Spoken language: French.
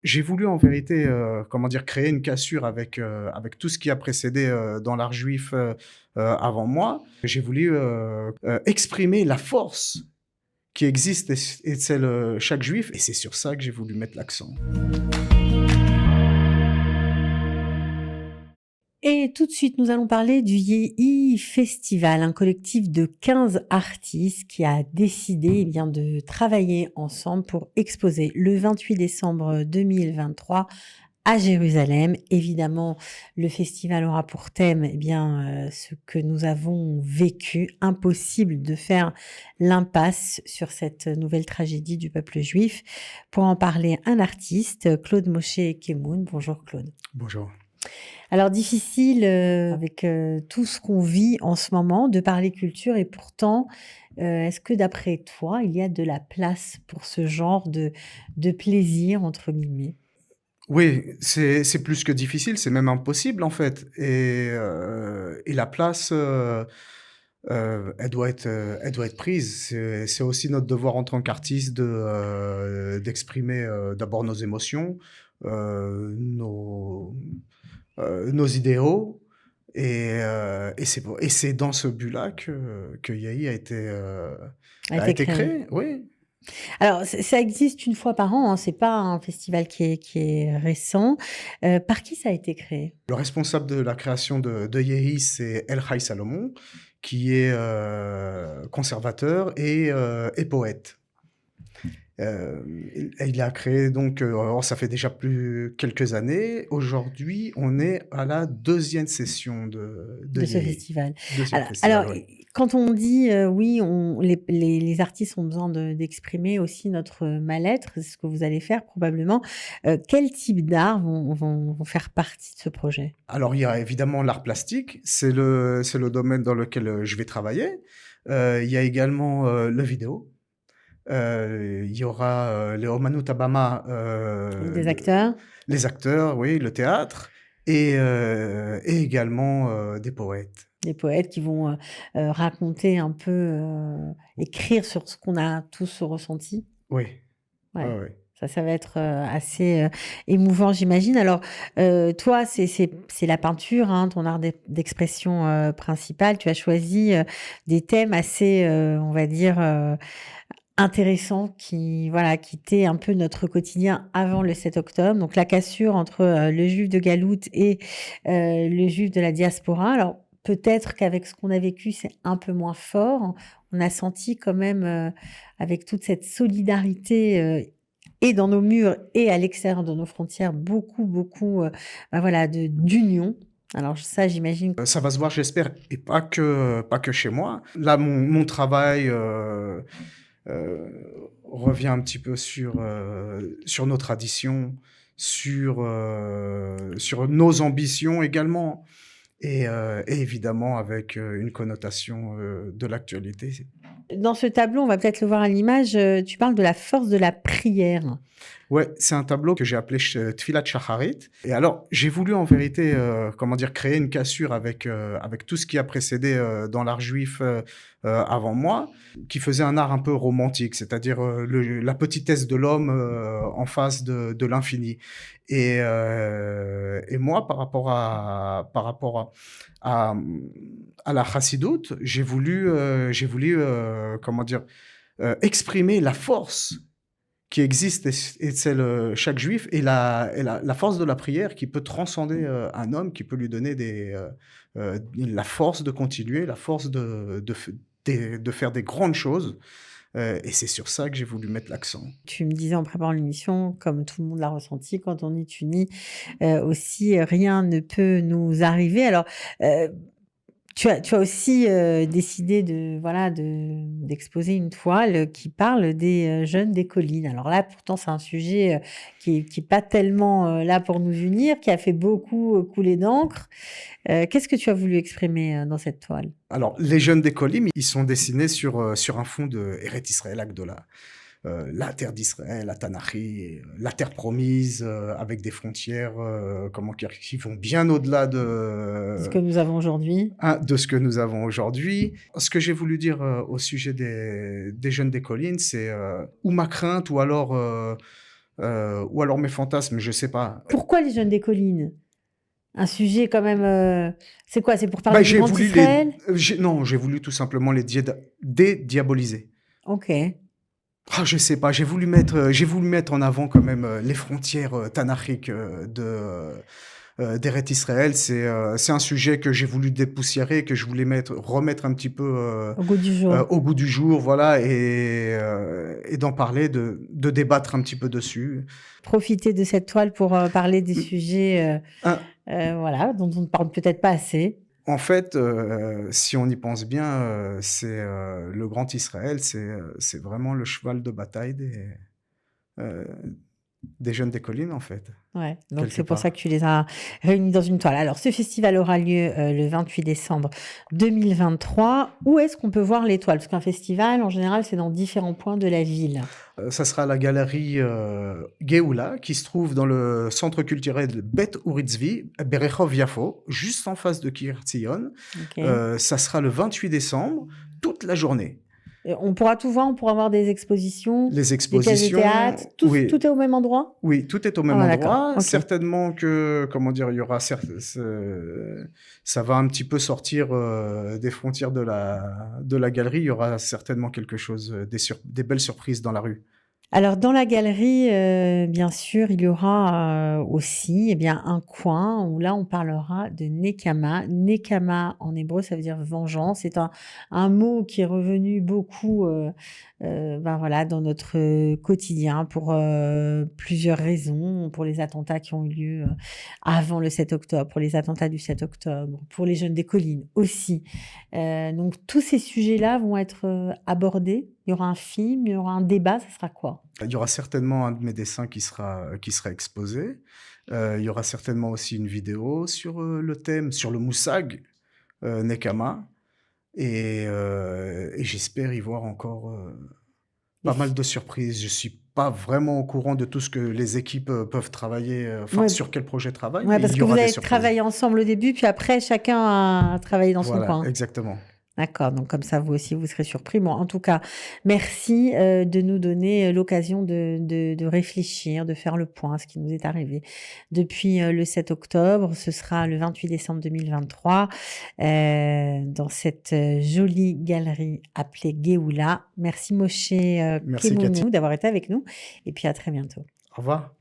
j'ai voulu en vérité, créer une cassure avec tout ce qui a précédé, dans l'art juif, avant moi. J'ai voulu, exprimer la force qui existe et celle, chaque juif et c'est sur ça que j'ai voulu mettre l'accent. Et tout de suite, nous allons parler du Yehi Festival, un collectif de 15 artistes qui a décidé de travailler ensemble pour exposer le 28 décembre 2023 à Jérusalem. Évidemment, le festival aura pour thème ce que nous avons vécu. Impossible de faire l'impasse sur cette nouvelle tragédie du peuple juif. Pour en parler, un artiste, Claude Moshe Kemoun. Bonjour Claude. Bonjour. Alors difficile, avec, tout ce qu'on vit en ce moment de parler culture et pourtant, est-ce que d'après toi, il y a de la place pour ce genre de «plaisir» entre guillemets? Oui, c'est plus que difficile, c'est même impossible en fait et la place, elle doit être prise. C'est aussi notre devoir en tant qu'artiste d'exprimer, d'abord nos émotions, nos, nos idéaux et c'est dans ce but-là que Yahi A a été été créé. créé, oui. Alors ça existe une fois par an, hein, c'est pas un festival qui est récent. Par qui ça a été créé? Le responsable de la création de Yehi, c'est El Chai Salomon, qui est, conservateur et poète. Il a créé donc, alors ça fait déjà plus quelques années. Aujourd'hui, on est à la deuxième session de De ce Yehi. festival. 2e Alors, festival, oui. quand on dit, oui, on les artistes ont besoin d'exprimer aussi notre mal-être, c'est ce que vous allez faire probablement. Quel type d'art vont faire partie de ce projet? Alors il y a évidemment l'art plastique, c'est le domaine dans lequel, je vais travailler. Il y a également, le vidéo. Il y aura, les Omanout Abama, Des acteurs? les acteurs, oui, le théâtre et également, des poètes. Des poètes qui vont, raconter un peu, écrire sur ce qu'on a tous ressenti? Oui, ouais, Ouais, ouais. ça va être, assez, émouvant j'imagine. Alors, toi c'est la peinture, hein, ton art d'expression, principal. Tu as choisi, des thèmes assez, on va dire, intéressants qui voilà, qui étaient un peu notre quotidien avant le 7 octobre. Donc la cassure entre, le juif de Galoute et le juif de la diaspora. Alors peut-être qu'avec ce qu'on a vécu, c'est un peu moins fort. On a senti quand même, avec toute cette solidarité, et dans nos murs et à l'extérieur de nos frontières, beaucoup, voilà de d'union. Alors ça, j'imagine. Ça va se voir, j'espère et pas que chez moi. Là, mon travail, revient un petit peu sur nos traditions, sur nos ambitions également et évidemment avec, une connotation, de l'actualité. Dans ce tableau, on va peut-être le voir à l'image, tu parles de la force de la prière. Ouais, c'est un tableau que j'ai appelé Tfilat Shacharit et alors j'ai voulu en vérité, créer une cassure avec tout ce qui a précédé, dans l'art juif, avant moi, qui faisait un art un peu romantique, c'est-à-dire, la petitesse de l'homme, en face de l'infini et moi par rapport à la chassidoute, j'ai voulu, exprimer la force qui existe et celle, chaque juif et la force de la prière qui peut transcender, un homme, qui peut lui donner la force de continuer, la force de faire des grandes choses, et c'est sur ça que j'ai voulu mettre l'accent. Tu me disais en préparant l'émission, comme tout le monde l'a ressenti, quand on est unis, aussi, rien ne peut nous arriver. Alors, heu, tu as aussi, décidé d'exposer une toile, qui parle des, jeunes des collines. Alors là, pourtant, c'est un sujet, qui est pas tellement, là pour nous unir, qui a fait beaucoup, couler d'encre. Qu'est-ce que tu as voulu exprimer, dans cette toile? Alors, les jeunes des Kolim, ils sont dessinés sur un fond de Eret Israël Agdola. La terre d'Israël, la Tanachi, la terre promise, avec des frontières, qui vont bien au-delà Ce que nous avons aujourd'hui? de ce que nous avons aujourd'hui. Ce que j'ai voulu dire, au sujet des jeunes des collines, c'est, ou ma crainte ou alors, ou alors mes fantasmes, je sais pas. Pourquoi les jeunes des collines? Un sujet quand même. C'est quoi? C'est pour parler Bah, du j'ai Grand voulu les Israël? non, j'ai voulu tout simplement les dédiaboliser. Ok. Ah, je sais pas, j'ai voulu mettre en avant quand même, les frontières, tanachiques, d'Eret Israël. C'est un sujet que j'ai voulu dépoussiérer, que je voulais remettre un petit peu, Au goût du jour. au goût du jour, voilà, et d'en parler, de débattre un petit peu dessus. Profiter de cette toile pour parler des Mmh, sujets un voilà, dont on ne parle peut-être pas assez. En fait, si on y pense bien, le Grand Israël, c'est vraiment le cheval de bataille heu, des jeunes des collines, en fait, Ouais, donc quelque c'est pour ça que part. tu les as réunis dans une toile. Alors, ce festival aura lieu le 28 décembre 2023. Où est-ce qu'on peut voir les toiles? Parce qu'un festival, en général, c'est dans différents points de la ville. Ça sera à la galerie, Géoula, qui se trouve dans le centre culturel Bet Uritzvi, Berehov Yafo, juste en face de Kiryat Zion. Ok. Ça sera le 28 décembre, toute la journée. On pourra tout voir, on pourra voir des expositions, Les des pièces de théâtre. expositions, Tout est au même endroit? oui, tout est au même Ah, d'accord. endroit. Ok. Certainement que, comment dire, il y aura ça va un petit peu sortir, des frontières de la galerie. Il y aura certainement quelque chose, des belles surprises dans la rue. Alors dans la galerie, bien sûr, il y aura, aussi, eh bien, un coin où là, on parlera de nekama. Nekama, en hébreu, ça veut dire vengeance. C'est un mot qui est revenu beaucoup, ben, voilà, dans notre, quotidien pour, plusieurs raisons. Pour les attentats qui ont eu lieu, avant le 7 octobre, pour les attentats du 7 octobre, pour les jeunes des collines aussi. Donc tous ces sujets-là vont être, abordés. Il y aura un film, il y aura un débat, ça sera quoi? Il y aura certainement un de mes dessins qui sera exposé. Il y aura certainement aussi une vidéo sur, le thème, sur le moussag, nekama, et j'espère y voir encore, Les pas mal fi de surprises. Je suis pas vraiment au courant de tout ce que les équipes, peuvent travailler, enfin Ouais, sur quel projet travaillent, ouais, mais il parce y que vous aura des avez surprises. travaillé ensemble au début, puis après chacun a travaillé dans son Voilà, coin. exactement. D'accord, donc comme ça, vous aussi, vous serez surpris. Bon, en tout cas, merci, de nous donner, l'occasion de réfléchir, de faire le point, ce qui nous est arrivé depuis, le 7 octobre. Ce sera le 28 décembre 2023, dans cette, jolie galerie appelée Géoula. Merci Moshe, Merci Cathy. Kemonou d'avoir été avec nous et puis à très bientôt. Au revoir.